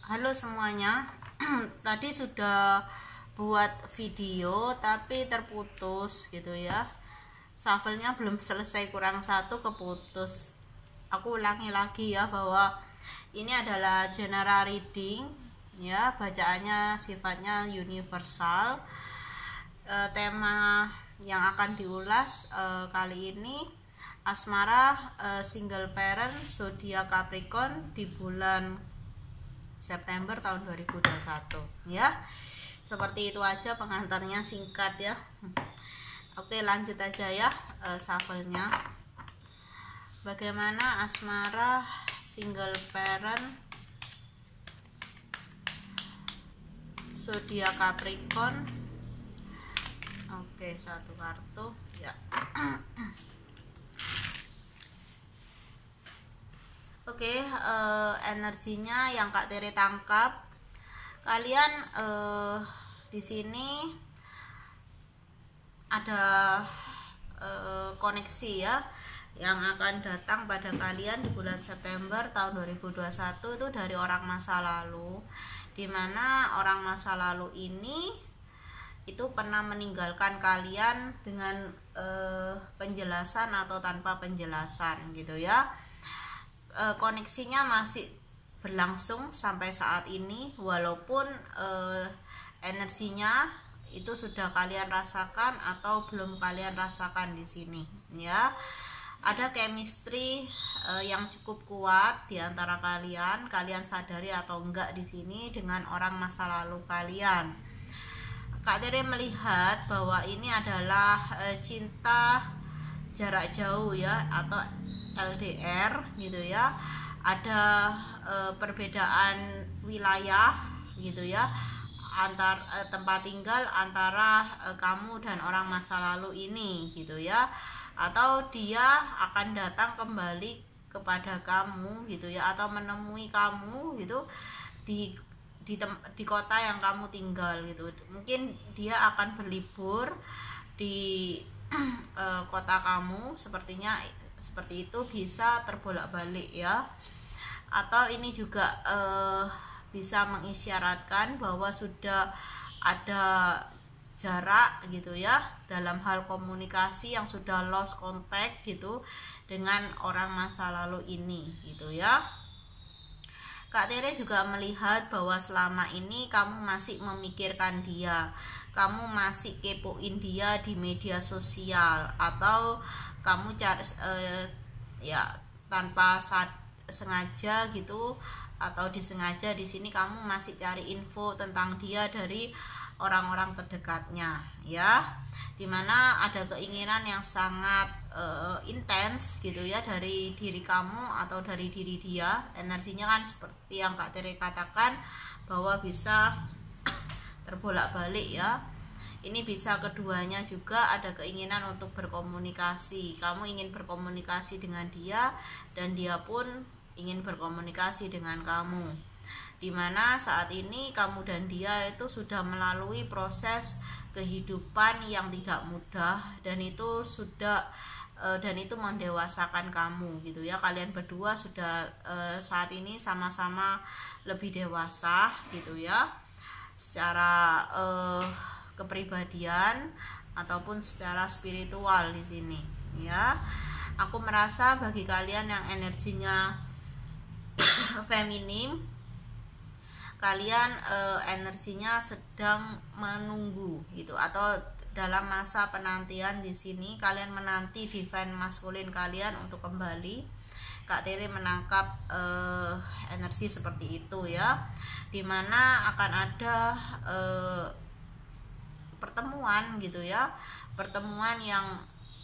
Halo semuanya. Tadi sudah buat video tapi terputus gitu ya. Shuffle-nya belum selesai, kurang satu keputus. Aku ulangi lagi ya, bahwa ini adalah general reading ya, bacaannya sifatnya universal. Tema yang akan diulas kali ini asmara single parent zodiak Capricorn di bulan September tahun 2021 ya. Seperti itu aja pengantarnya, singkat ya. Oke, lanjut aja ya shuffle-nya. Bagaimana asmara single parent zodiak Capricorn. Oke, satu kartu ya. Oke, energinya yang Kak Tere tangkap, kalian di sini ada koneksi ya yang akan datang pada kalian di bulan September tahun 2021 itu dari orang masa lalu, dimana orang masa lalu ini itu pernah meninggalkan kalian dengan penjelasan atau tanpa penjelasan gitu ya. Koneksinya masih berlangsung sampai saat ini, walaupun energinya itu sudah kalian rasakan atau belum kalian rasakan di sini ya. Ada chemistry yang cukup kuat di antara kalian sadari atau enggak di sini dengan orang masa lalu kalian. Kak Tere melihat bahwa ini adalah cinta jarak jauh ya, atau LDR gitu ya. Ada perbedaan wilayah gitu ya, antar tempat tinggal antara kamu dan orang masa lalu ini gitu ya, atau dia akan datang kembali kepada kamu gitu ya, atau menemui kamu gitu di kota yang kamu tinggal gitu. Mungkin dia akan berlibur di kota kamu, sepertinya seperti itu, bisa terbolak-balik ya. Atau ini juga bisa mengisyaratkan bahwa sudah ada jarak gitu ya dalam hal komunikasi, yang sudah lost contact gitu dengan orang masa lalu ini gitu ya. Kak Tere juga melihat bahwa selama ini kamu masih memikirkan dia, kamu masih kepoin dia di media sosial, atau kamu cari ya tanpa sengaja gitu, atau disengaja di sini kamu masih cari info tentang dia dari orang-orang terdekatnya ya, dimana ada keinginan yang sangat intens gitu ya dari diri kamu atau dari diri dia. Energinya kan seperti yang Kak Tere katakan bahwa bisa terbolak-balik ya. Ini bisa keduanya juga ada keinginan untuk berkomunikasi. Kamu ingin berkomunikasi dengan dia dan dia pun ingin berkomunikasi dengan kamu, dimana saat ini kamu dan dia itu sudah melalui proses kehidupan yang tidak mudah, dan itu mendewasakan kamu gitu ya. Kalian berdua sudah saat ini sama-sama lebih dewasa gitu ya, secara kepribadian ataupun secara spiritual di sini ya. Aku merasa bagi kalian yang energinya feminim, kalian energinya sedang menunggu gitu, atau dalam masa penantian di sini. Kalian menanti divine maskulin kalian untuk kembali. Kak Tere menangkap energi seperti itu ya, dimana akan ada pertemuan gitu ya, pertemuan yang,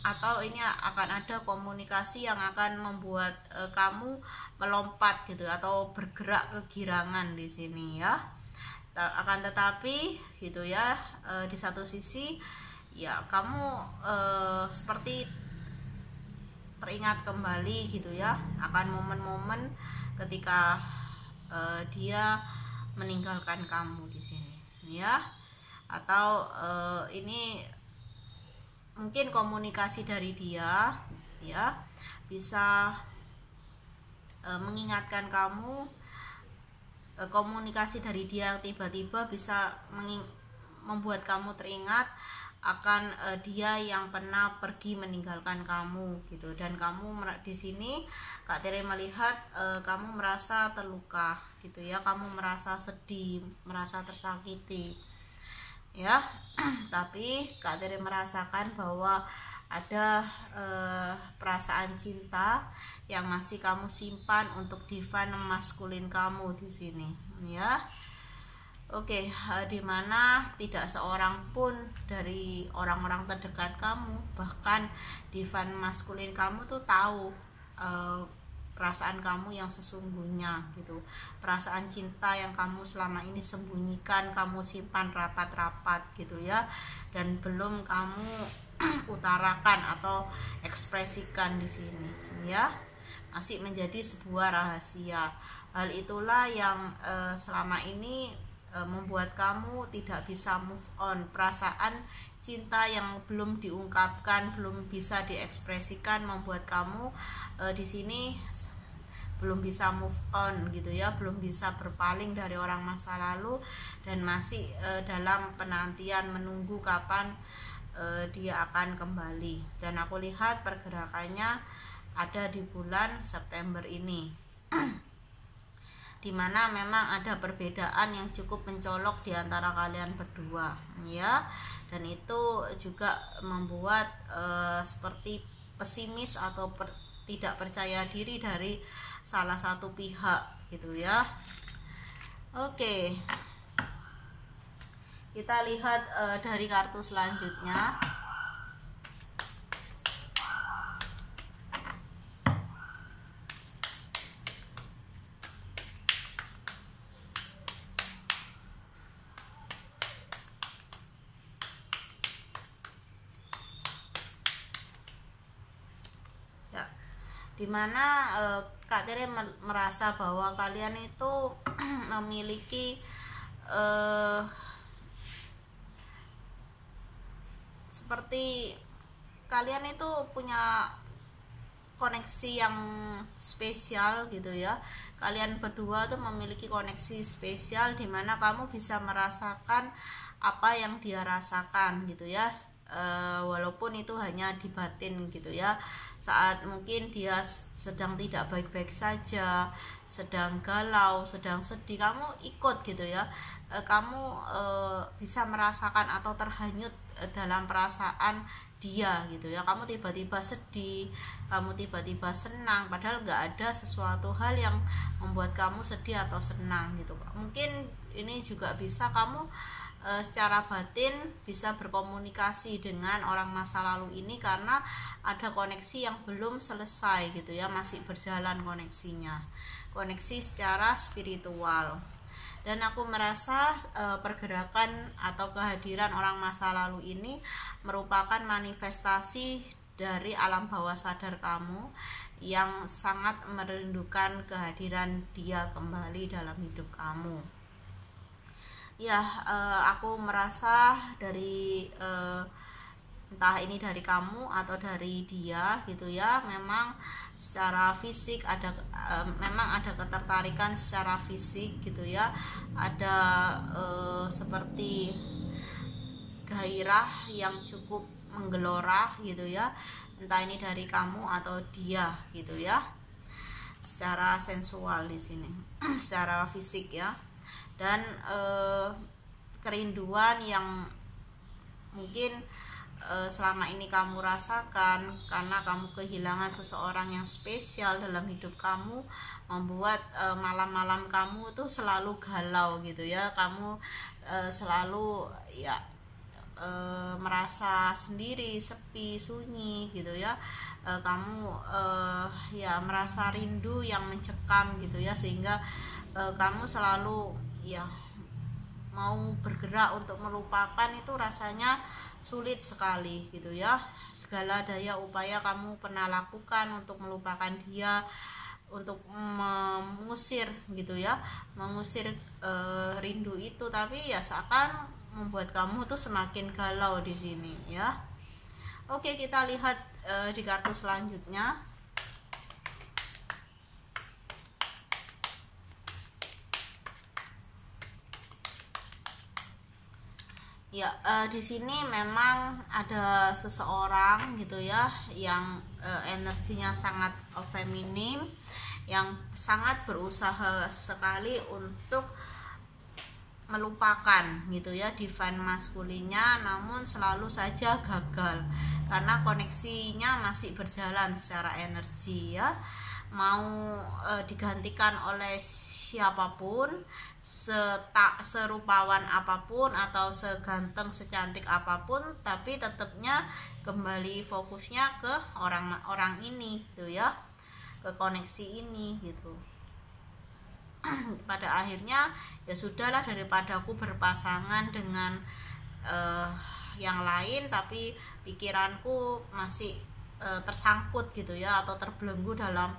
atau ini akan ada komunikasi yang akan membuat kamu melompat gitu atau bergerak kegirangan di sini ya. Akan tetapi gitu ya, di satu sisi ya kamu seperti teringat kembali gitu ya akan momen-momen ketika dia meninggalkan kamu di sini ya. Atau ini mungkin komunikasi dari dia ya, bisa mengingatkan kamu komunikasi dari dia yang tiba-tiba bisa membuat kamu teringat akan dia yang pernah pergi meninggalkan kamu gitu. Dan kamu di sini Kak Tere melihat kamu merasa terluka gitu ya, kamu merasa sedih, merasa tersakiti ya. Tapi Kak Tere merasakan bahwa ada perasaan cinta yang masih kamu simpan untuk divine maskulin kamu di sini ya. Oke, dimana tidak seorang pun dari orang-orang terdekat kamu, bahkan divine maskulin kamu tuh tahu perasaan kamu yang sesungguhnya gitu, perasaan cinta yang kamu selama ini sembunyikan, kamu simpan rapat-rapat gitu ya, dan belum kamu utarakan atau ekspresikan di sini ya, masih menjadi sebuah rahasia. Hal itulah yang selama ini membuat kamu tidak bisa move on. Perasaan cinta yang belum diungkapkan, belum bisa diekspresikan membuat kamu di sini belum bisa move on gitu ya, belum bisa berpaling dari orang masa lalu, dan masih dalam penantian menunggu kapan dia akan kembali. Dan aku lihat pergerakannya ada di bulan September ini. Dimana memang ada perbedaan yang cukup mencolok di antara kalian berdua ya, dan itu juga membuat seperti pesimis atau tidak percaya diri dari salah satu pihak gitu ya. Oke, kita lihat dari kartu selanjutnya. Dimana Kak Tere merasa bahwa kalian itu memiliki seperti kalian itu punya koneksi yang spesial gitu ya. Kalian berdua tuh memiliki koneksi spesial dimana kamu bisa merasakan apa yang dia rasakan gitu ya. Walaupun itu hanya di batin gitu ya, saat mungkin dia sedang tidak baik-baik saja, sedang galau, sedang sedih, kamu ikut gitu ya. Kamu bisa merasakan atau terhanyut dalam perasaan dia gitu ya. Kamu tiba-tiba sedih, kamu tiba-tiba senang, padahal nggak ada sesuatu hal yang membuat kamu sedih atau senang gitu. Mungkin ini juga bisa kamu secara batin bisa berkomunikasi dengan orang masa lalu ini karena ada koneksi yang belum selesai gitu ya, masih berjalan koneksinya, koneksi secara spiritual. Dan aku merasa pergerakan atau kehadiran orang masa lalu ini merupakan manifestasi dari alam bawah sadar kamu yang sangat merindukan kehadiran dia kembali dalam hidup kamu. Ya, aku merasa dari entah ini dari kamu atau dari dia gitu ya, memang secara fisik ada memang ada ketertarikan secara fisik gitu ya, ada seperti gairah yang cukup menggelora gitu ya, entah ini dari kamu atau dia gitu ya, secara sensual di sini secara fisik ya. Dan kerinduan yang mungkin selama ini kamu rasakan karena kamu kehilangan seseorang yang spesial dalam hidup kamu, membuat malam-malam kamu tuh selalu galau gitu ya. Kamu selalu ya merasa sendiri, sepi, sunyi gitu ya. Kamu ya merasa rindu yang mencekam gitu ya, sehingga kamu selalu ya mau bergerak untuk melupakan itu rasanya sulit sekali gitu ya. Segala daya upaya kamu pernah lakukan untuk melupakan dia, untuk mengusir gitu ya, mengusir rindu itu, tapi ya seakan membuat kamu tuh semakin galau di sini ya. Oke, kita lihat di kartu selanjutnya. Ya, di sini memang ada seseorang gitu ya yang energinya sangat feminim, yang sangat berusaha sekali untuk melupakan gitu ya divine maskulinnya, namun selalu saja gagal karena koneksinya masih berjalan secara energi ya. Mau digantikan oleh siapapun, serupawan apapun atau seganteng secantik apapun, tapi tetapnya kembali fokusnya ke orang ini gitu ya, ke koneksi ini gitu. Pada akhirnya ya sudahlah, daripada aku berpasangan dengan yang lain tapi pikiranku masih tersangkut gitu ya, atau terbelenggu dalam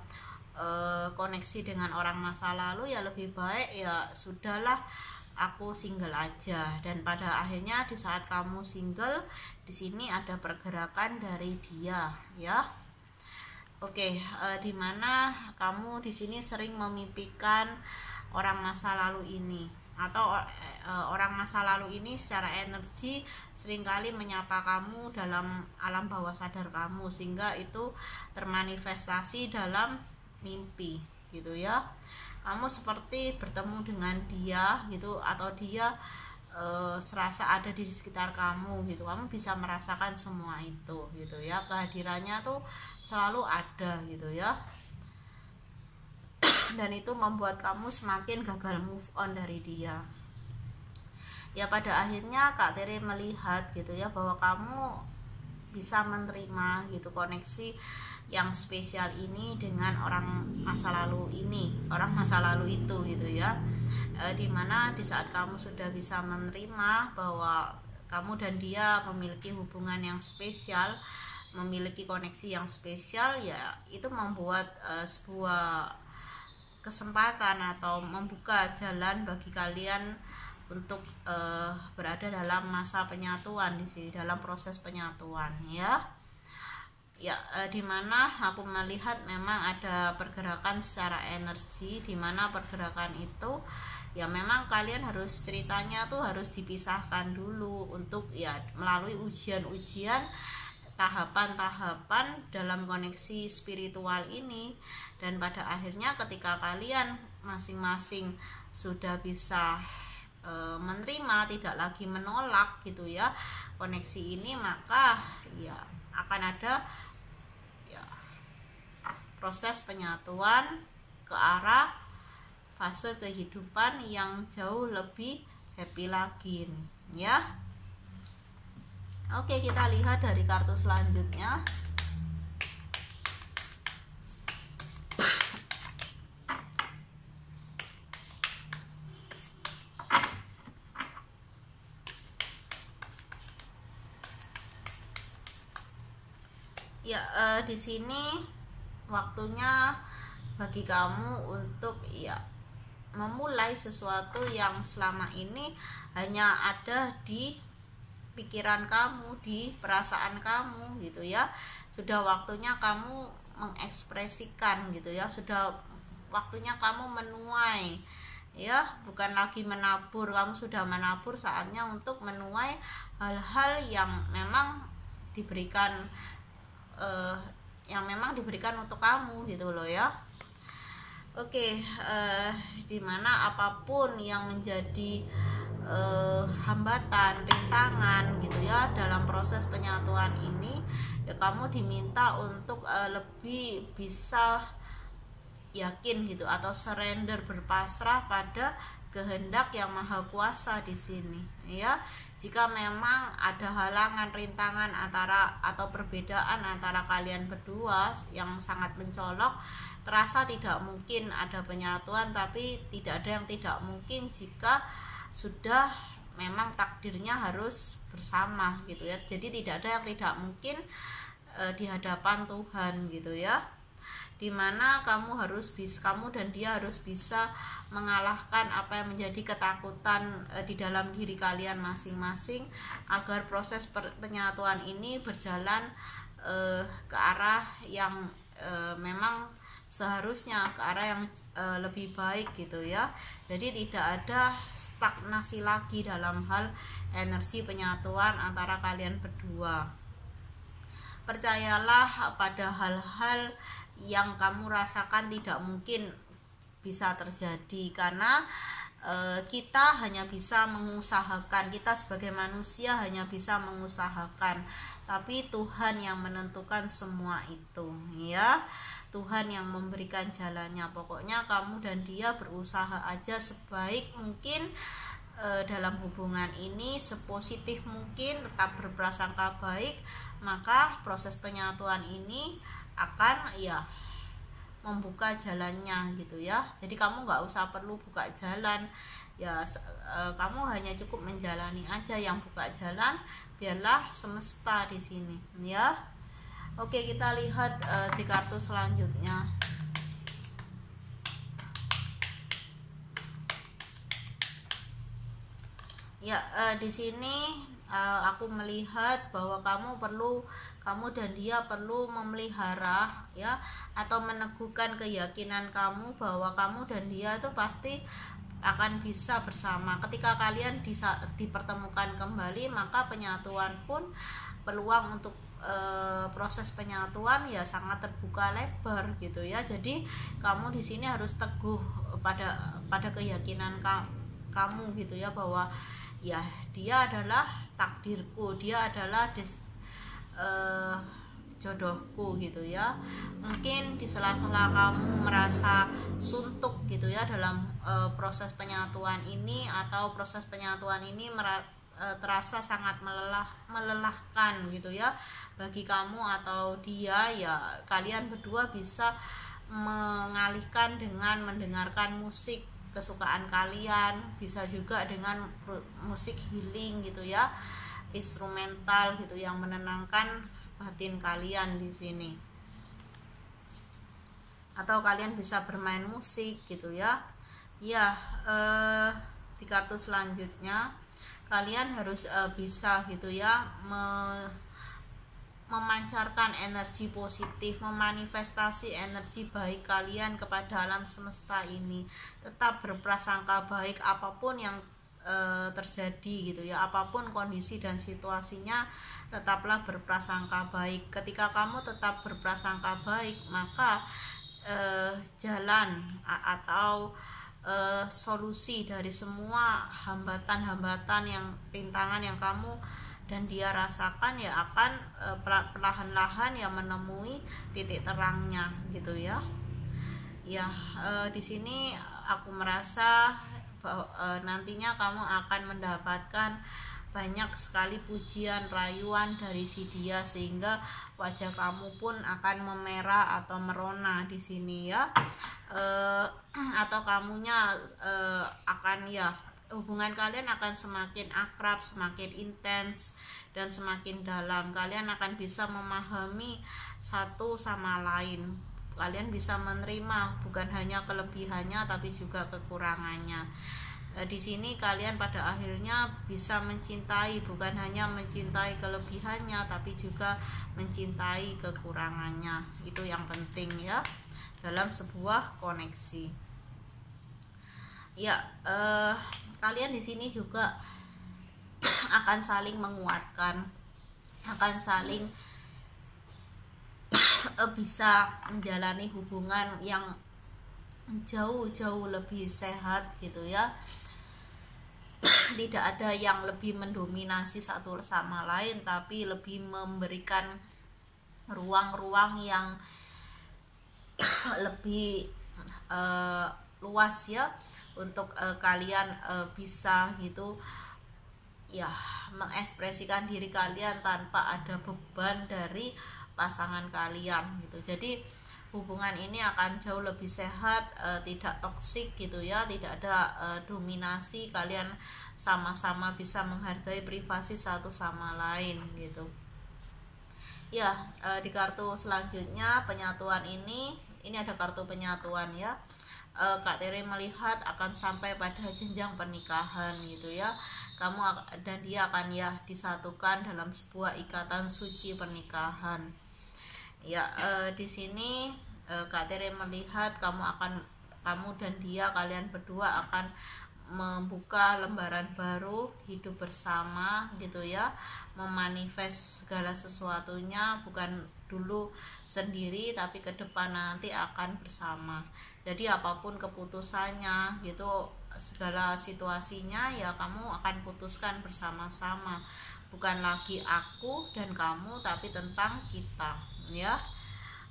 koneksi dengan orang masa lalu, ya lebih baik ya sudahlah aku single aja. Dan pada akhirnya di saat kamu single, di sini ada pergerakan dari dia ya. Oke, dimana kamu di sini sering memimpikan orang masa lalu ini, atau orang masa lalu ini secara energi seringkali menyapa kamu dalam alam bawah sadar kamu, sehingga itu termanifestasi dalam mimpi gitu ya. Kamu seperti bertemu dengan dia gitu, atau dia serasa ada di sekitar kamu gitu. Kamu bisa merasakan semua itu gitu ya, kehadirannya tuh selalu ada gitu ya. Dan itu membuat kamu semakin gagal move on dari dia. Ya pada akhirnya Kak Tere melihat gitu ya bahwa kamu bisa menerima gitu koneksi yang spesial ini dengan orang masa lalu ini, orang masa lalu itu gitu ya. Dimana di saat kamu sudah bisa menerima bahwa kamu dan dia memiliki hubungan yang spesial, memiliki koneksi yang spesial, ya itu membuat sebuah kesempatan atau membuka jalan bagi kalian untuk berada dalam masa penyatuan di sini, dalam proses penyatuan ya. Ya, dimana aku melihat memang ada pergerakan secara energi, dimana pergerakan itu ya memang kalian harus, ceritanya tuh harus dipisahkan dulu untuk ya melalui ujian-ujian, tahapan-tahapan dalam koneksi spiritual ini. Dan pada akhirnya ketika kalian masing-masing sudah bisa menerima, tidak lagi menolak gitu ya koneksi ini, maka ya akan ada ya proses penyatuan ke arah fase kehidupan yang jauh lebih happy lagi ya. Oke, kita lihat dari kartu selanjutnya. Ya, di sini waktunya bagi kamu untuk ya memulai sesuatu yang selama ini hanya ada di pikiran kamu, di perasaan kamu gitu ya. Sudah waktunya kamu mengekspresikan gitu ya, sudah waktunya kamu menuai ya, bukan lagi menabur. Kamu sudah menabur, saatnya untuk menuai hal-hal yang memang diberikan untuk kamu gitu loh ya. Oke, dimana apapun yang menjadi hambatan, rintangan gitu ya dalam proses penyatuan ini, ya kamu diminta untuk lebih bisa yakin gitu, atau surrender, berpasrah pada kehendak yang maha kuasa di sini ya. Jika memang ada halangan, rintangan atau perbedaan antara kalian berdua yang sangat mencolok, terasa tidak mungkin ada penyatuan, tapi tidak ada yang tidak mungkin jika sudah memang takdirnya harus bersama gitu ya. Jadi tidak ada yang tidak mungkin di hadapan Tuhan gitu ya. Dimana kamu dan dia harus bisa mengalahkan apa yang menjadi ketakutan di dalam diri kalian masing-masing, agar proses penyatuan ini berjalan ke arah yang memang seharusnya ke arah yang lebih baik gitu ya. Jadi tidak ada stagnasi lagi dalam hal energi penyatuan antara kalian berdua. Percayalah pada hal-hal yang kamu rasakan tidak mungkin bisa terjadi, karena kita hanya bisa mengusahakan, kita sebagai manusia hanya bisa mengusahakan, tapi Tuhan yang menentukan semua itu ya. Tuhan yang memberikan jalannya. Pokoknya kamu dan dia berusaha aja sebaik mungkin dalam hubungan ini, sepositif mungkin, tetap berprasangka baik, maka proses penyatuan ini akan ya membuka jalannya gitu ya. Jadi kamu nggak usah perlu buka jalan ya, kamu hanya cukup menjalani aja. Yang buka jalan biarlah semesta di sini ya. Oke, kita lihat di kartu selanjutnya. Ya, di sini aku melihat bahwa kamu dan dia perlu memelihara ya, atau meneguhkan keyakinan kamu bahwa kamu dan dia itu pasti akan bisa bersama. Ketika kalian dipertemukan kembali, maka penyatuan pun, peluang untuk proses penyatuan ya sangat terbuka lebar gitu ya. Jadi kamu di sini harus teguh pada keyakinan kamu gitu ya, bahwa ya dia adalah takdirku, dia adalah jodohku gitu ya. Mungkin di sela-sela kamu merasa suntuk gitu ya dalam proses penyatuan ini, atau proses penyatuan ini terasa sangat melelahkan gitu ya bagi kamu atau dia ya. Kalian berdua bisa mengalihkan dengan mendengarkan musik kesukaan kalian, bisa juga dengan musik healing gitu ya, instrumental gitu yang menenangkan batin kalian di sini. Atau kalian bisa bermain musik gitu ya. Ya, di kartu selanjutnya kalian harus bisa gitu ya memancarkan energi positif, memanifestasi energi baik kalian kepada alam semesta ini. Tetap berprasangka baik apapun yang terjadi gitu ya, apapun kondisi dan situasinya, tetaplah berprasangka baik. Ketika kamu tetap berprasangka baik, maka jalan atau solusi dari semua hambatan-hambatan yang rintangan yang kamu dan dia rasakan ya akan perlahan-lahan ya menemui titik terangnya gitu ya. Ya, di sini aku merasa bahwa nantinya kamu akan mendapatkan banyak sekali pujian, rayuan dari si dia, sehingga wajah kamu pun akan memerah atau merona di sini ya. Atau kamunya akan ya, hubungan kalian akan semakin akrab, semakin intens dan semakin dalam. Kalian akan bisa memahami satu sama lain. Kalian bisa menerima bukan hanya kelebihannya tapi juga kekurangannya. Di sini kalian pada akhirnya bisa mencintai, bukan hanya mencintai kelebihannya tapi juga mencintai kekurangannya. Itu yang penting ya dalam sebuah koneksi. Ya, kalian di sini juga akan saling menguatkan, akan saling bisa menjalani hubungan yang jauh-jauh lebih sehat gitu ya. Tidak ada yang lebih mendominasi satu sama lain, tapi lebih memberikan ruang-ruang yang lebih luas ya, untuk kalian bisa gitu ya mengekspresikan diri kalian tanpa ada beban dari pasangan kalian gitu. Jadi hubungan ini akan jauh lebih sehat, tidak toksik gitu ya, tidak ada dominasi. Kalian sama-sama bisa menghargai privasi satu sama lain gitu ya. Di kartu selanjutnya penyatuan ini ada kartu penyatuan ya. Kak Tere melihat akan sampai pada jenjang pernikahan gitu ya. Kamu dan dia akan ya disatukan dalam sebuah ikatan suci pernikahan. Ya, di sini Kak Tere melihat kamu dan dia, kalian berdua akan membuka lembaran baru hidup bersama gitu ya, memanifest segala sesuatunya, bukan dulu sendiri tapi ke depan nanti akan bersama. Jadi apapun keputusannya gitu, segala situasinya ya kamu akan putuskan bersama-sama, bukan lagi aku dan kamu tapi tentang kita ya.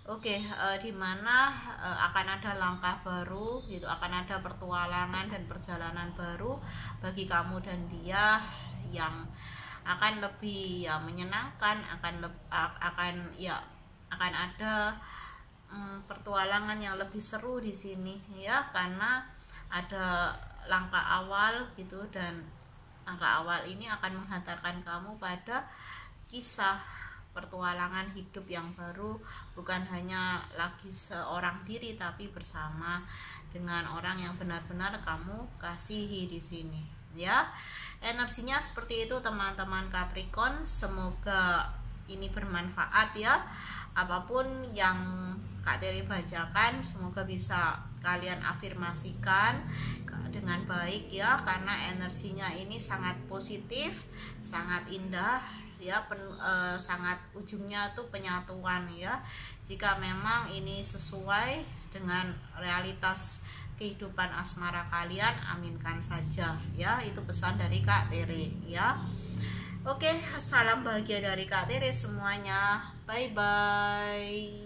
Oke, di mana akan ada langkah baru gitu, akan ada pertualangan dan perjalanan baru bagi kamu dan dia yang akan lebih ya menyenangkan, akan ada pertualangan yang lebih seru di sini ya, karena ada langkah awal gitu, dan langkah awal ini akan menghantarkan kamu pada kisah pertualangan hidup yang baru, bukan hanya lagi seorang diri tapi bersama dengan orang yang benar-benar kamu kasihi di sini ya. Energinya seperti itu teman-teman Capricorn, semoga ini bermanfaat ya. Apapun yang Kak Tere bacakan semoga bisa kalian afirmasikan dengan baik ya, karena energinya ini sangat positif, sangat indah ya, sangat ujungnya tuh penyatuan ya. Jika memang ini sesuai dengan realitas kehidupan asmara kalian, aminkan saja ya. Itu pesan dari Kak Tere ya. Oke, salam bahagia dari Kak Tere semuanya. Bye bye.